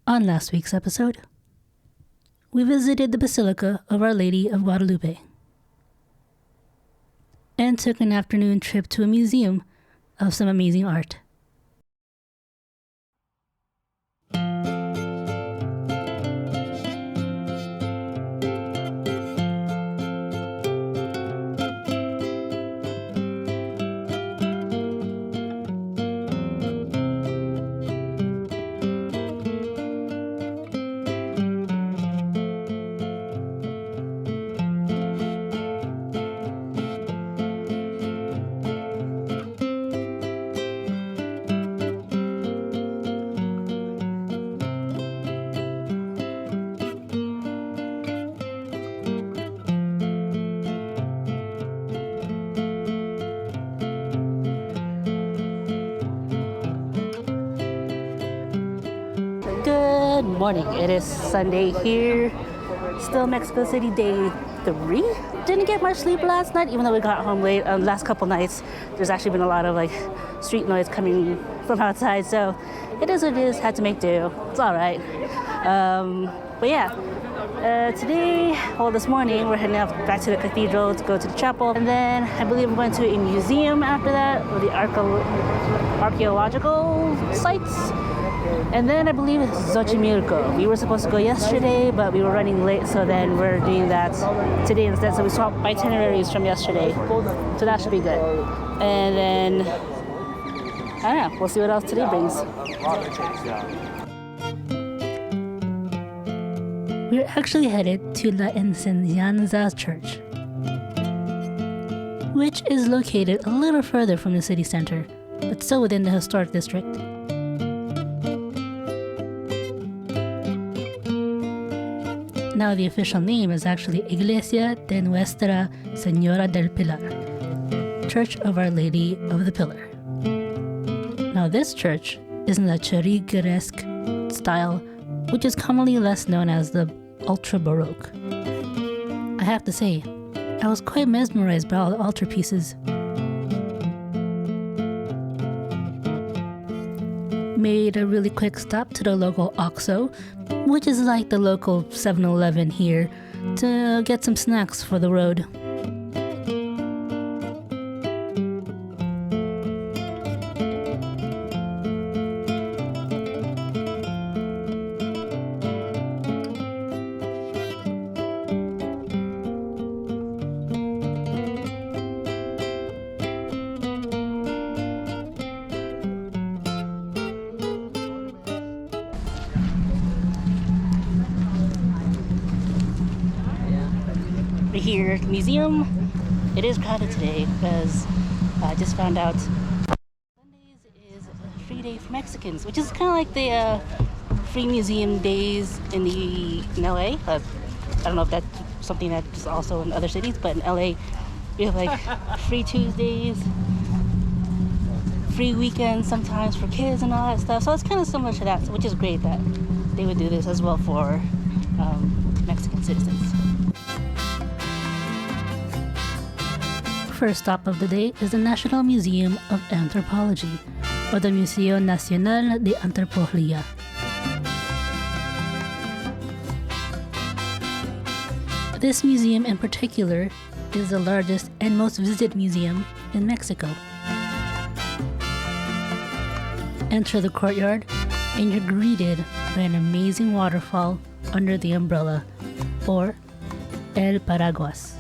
On last week's episode, we visited the Basilica of Our Lady of Guadalupe and took an afternoon trip to a museum of some amazing art. Good morning. It is Sunday here. Still Mexico City day 3. Didn't get much sleep last night, even though we got home late. Last couple nights, there's actually been a lot of street noise coming from outside. So it is what it is. Had to make do. It's all right. But yeah. Today, this morning, we're heading out back to the cathedral to go to the chapel. And then I believe we're going to a museum after that, with the archaeological sites. And then I believe Xochimilco. We were supposed to go yesterday, but we were running late, so then we're doing that today instead. So we swapped itineraries from yesterday. So that should be good. And then, I don't know, we'll see what else today brings. We're actually headed to La Enseñanza Church, which is located a little further from the city center, but still within the historic district. Now the official name is actually Iglesia de Nuestra Señora del Pilar, Church of Our Lady of the Pillar. Now this church is in the Churrigueresque style, which is commonly less known as the Ultra Baroque. I have to say, I was quite mesmerized by all the altarpieces. Made a really quick stop to the local OXXO, which is like the local 7-Eleven here, to get some snacks for the road. Here at the museum. It is crowded today because I just found out Sundays is a free day for Mexicans, which is kind of like the free museum days in LA. I don't know if that's something that's also in other cities, but in LA we have free Tuesdays, free weekends sometimes for kids and all that stuff. So it's kind of similar to that, which is great that they would do this as well for Mexican citizens. First stop of the day is the National Museum of Anthropology, or the Museo Nacional de Antropología. This museum in particular is the largest and most visited museum in Mexico. Enter the courtyard and you're greeted by an amazing waterfall under the umbrella, or El Paraguas.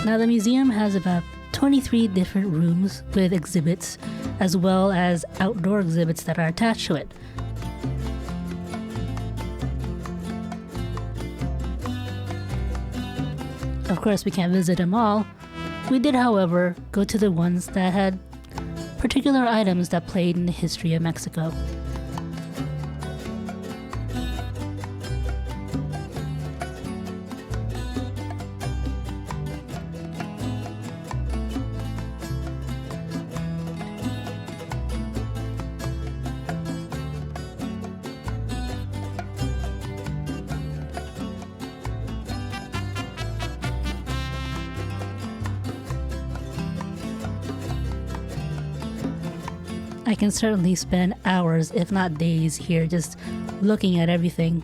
Now the museum has about 23 different rooms with exhibits, as well as outdoor exhibits that are attached to it. Of course, we can't visit them all. We did, however, go to the ones that had particular items that played in the history of Mexico. I can certainly spend hours, if not days, here just looking at everything.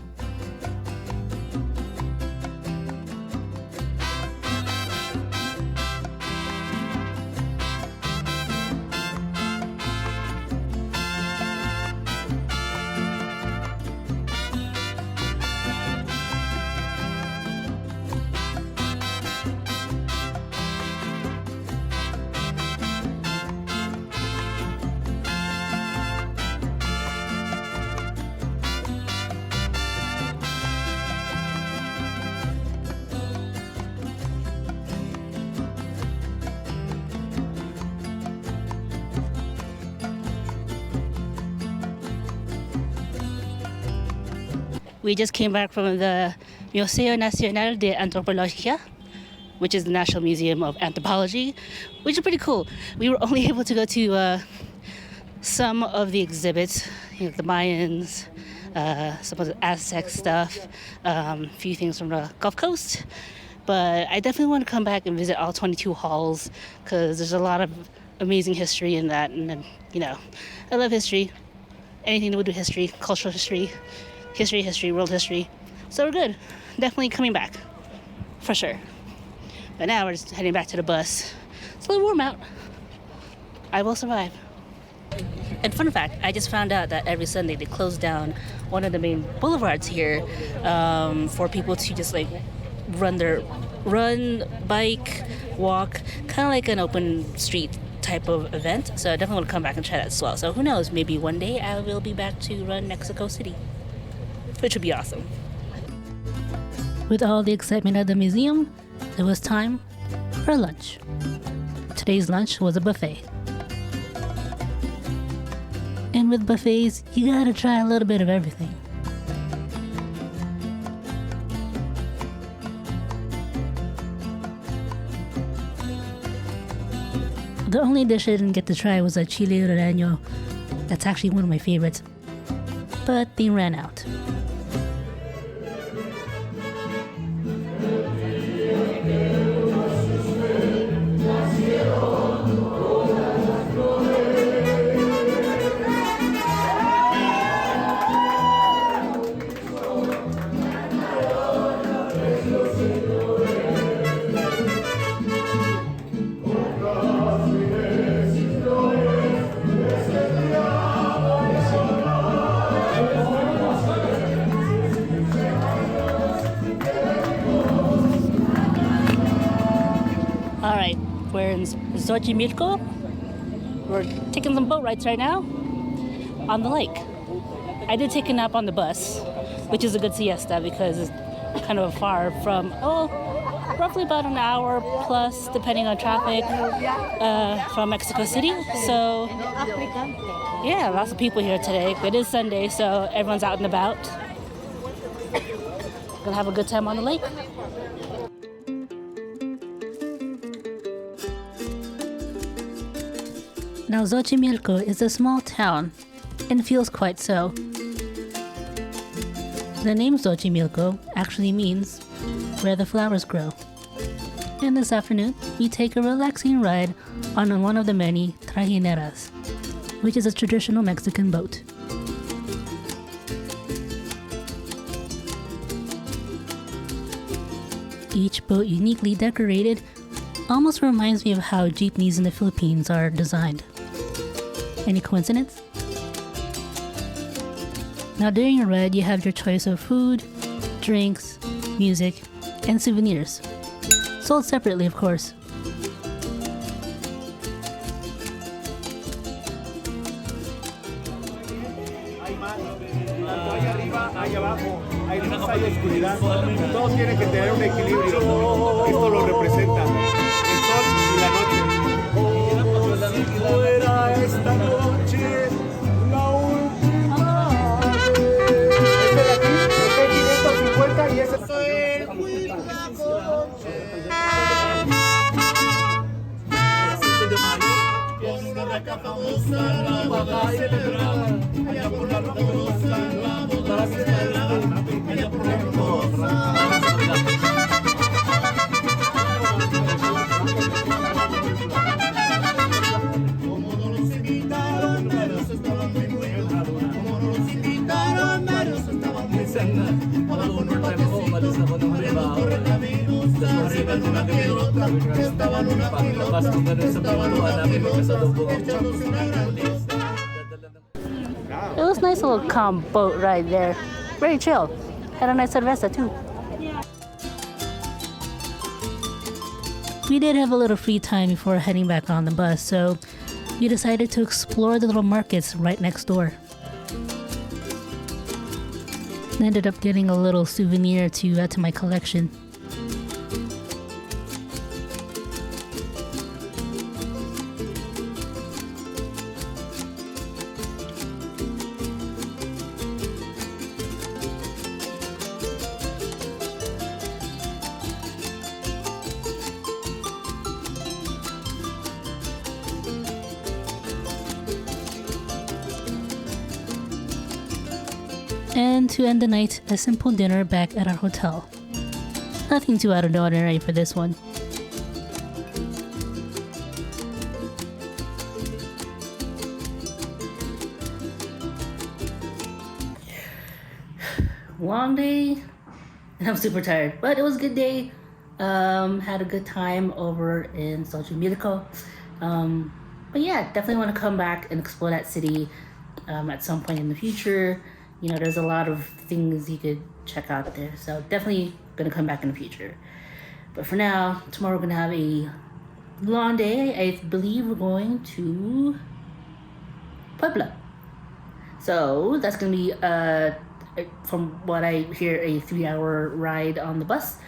We just came back from the Museo Nacional de Antropología, which is the National Museum of Anthropology, which is pretty cool. We were only able to go to some of the exhibits, the Mayans, some of the Aztec stuff, a few things from the Gulf Coast. But I definitely want to come back and visit all 22 halls because there's a lot of amazing history in that. And then, I love history. Anything to do with history, cultural history, world history. So we're good. Definitely coming back. For sure. But now we're just heading back to the bus. It's a little warm out. I will survive. And fun fact, I just found out that every Sunday they close down one of the main boulevards here for people to just run, bike, walk, kind of like an open street type of event. So I definitely want to come back and try that as well. So who knows, maybe one day I will be back to run Mexico City, which would be awesome. With all the excitement at the museum, it was time for lunch. Today's lunch was a buffet. And with buffets, you gotta try a little bit of everything. The only dish I didn't get to try was a chile relleno. That's actually one of my favorites. But they ran out. Alright, we're in Xochimilco. We're taking some boat rides right now on the lake. I did take a nap on the bus, which is a good siesta because it's kind of far from, roughly about an hour plus, depending on traffic, from Mexico City. So, yeah, lots of people here today. It is Sunday, so everyone's out and about. Gonna have a good time on the lake. Now, Xochimilco is a small town and feels quite so. The name Xochimilco actually means where the flowers grow. And this afternoon, we take a relaxing ride on one of the many trajineras, which is a traditional Mexican boat. Each boat uniquely decorated almost reminds me of how jeepneys in the Philippines are designed. Any coincidence? Now during your ride, you have your choice of food, drinks, music, and souvenirs. Sold separately, of course. Hay abajo, hay luz, hay oscuridad. Todos tienen que tener un equilibrio. Esto lo representa el sol y la noche. Si fuera esta noche la última vez. Este de aquí, este 550 y ese con una recafadosa la boda celebrada, allá por la rocosa, la boda celebrada, allá por la rocosa. Como no los invitaron, It was a nice little calm boat ride there. Very chill. Had a nice cerveza too. We did have a little free time before heading back on the bus, so we decided to explore the little markets right next door. I ended up getting a little souvenir to add to my collection. And to end the night, a simple dinner back at our hotel. Nothing too out of the ordinary for this one. Long day, and I'm super tired, but it was a good day. Had a good time over in Xochimilco. But yeah, definitely want to come back and explore that city at some point in the future. You know, there's a lot of things you could check out there. So definitely gonna come back in the future. But for now, tomorrow we're gonna have a long day. I believe we're going to Puebla. So that's gonna be, from what I hear, a 3-hour ride on the bus.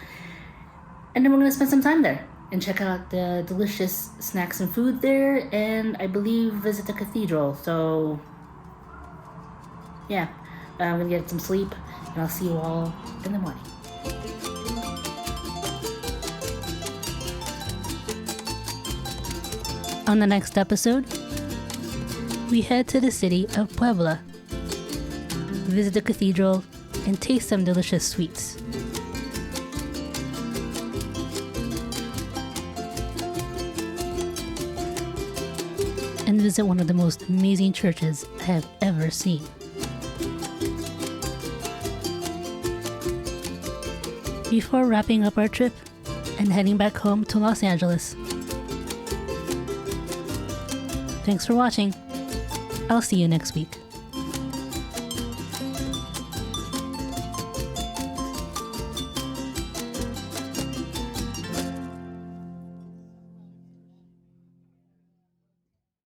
And then we're gonna spend some time there and check out the delicious snacks and food there. And I believe visit the cathedral. So yeah. I'm gonna get some sleep, and I'll see you all in the morning. On the next episode, we head to the city of Puebla, visit the cathedral, and taste some delicious sweets. And visit one of the most amazing churches I have ever seen. Before wrapping up our trip and heading back home to Los Angeles. Thanks for watching. I'll see you next week.